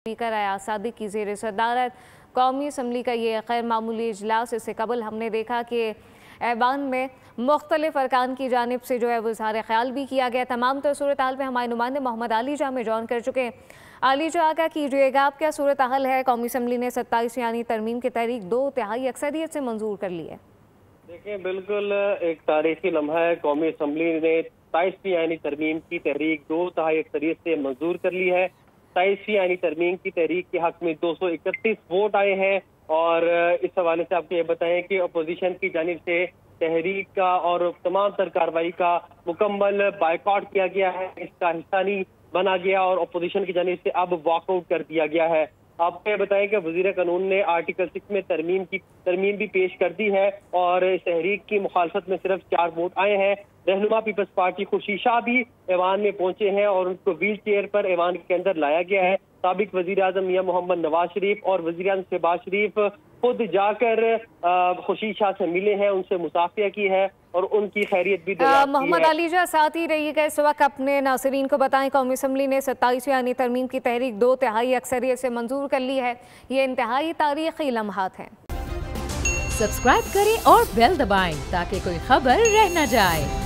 Speaker Ayaz Sadiq की ज़ेर सदारत कौमी असम्बली का ये गैर मामूली इजलास, इससे कबल हमने देखा कि ऐवान में मुख्तलिफ अरकान की जानिब से जो है वो इज़हार ख्याल भी किया गया। तमाम तो सूरत हाल में हमारे नुमाइंदे मोहम्मद आली जा में जॉइन कर चुके हैं। आली जा आगा कीजिएगा, आप क्या सूरत हाल है? कौमी असम्बली ने 27 यानी तरमीम की तहरीक 2 तिहाई अक्सरियत से मंजूर कर ली है। देखिए, बिल्कुल एक तारीखी लम्हा है। कौमी असम्बली ने 27 यानी तरमीम की तहरीक 2 तिहाई अक्सरियत से मंजूर कर ली है। 27 यानी तरमीम की तहरीक के हक में 231 वोट आए हैं और इस हवाले से आपको ये बताएं कि अपोजिशन की जानिब से तहरीक का और तमाम तर कार्रवाई का मुकम्मल बायकॉट किया गया है, इसका हिस्सा नहीं बना गया और अपोजिशन की जानिब से अब वॉकआउट कर दिया गया है। आपको ये बताएं कि वज़ीर कानून ने आर्टिकल 6 में तरमीम भी पेश कर दी है और इस तहरीक की मुखालफत में सिर्फ 4 वोट आए हैं। रहनुमा पीपल्स पार्टी खुर्शीद शाह भी ऐवान में पहुंचे हैं और उनको व्हील चेयर पर ऐवान के अंदर लाया गया है। साबिक वज़ीर आज़म मियां मोहम्मद नवाज शरीफ और वज़ीर आज़म शहबाज शरीफ खुद जाकर खुर्शीद शाह से मिले हैं, उनसे मुसाफिया की है और उनकी खैरियत भी मोहम्मद अली जा साथ ही रहिएगा। इस वक्त अपने नाज़रीन को बताएं, कौमी असम्बली ने 27 यानी तरमीम की तहरीक 2 तिहाई अक्सरियत से मंजूर कर ली है। ये इंतहाई तारीखी लम्हात हैं। सब्सक्राइब करें और बेल दबाएं ताकि कोई खबर रह न जाए।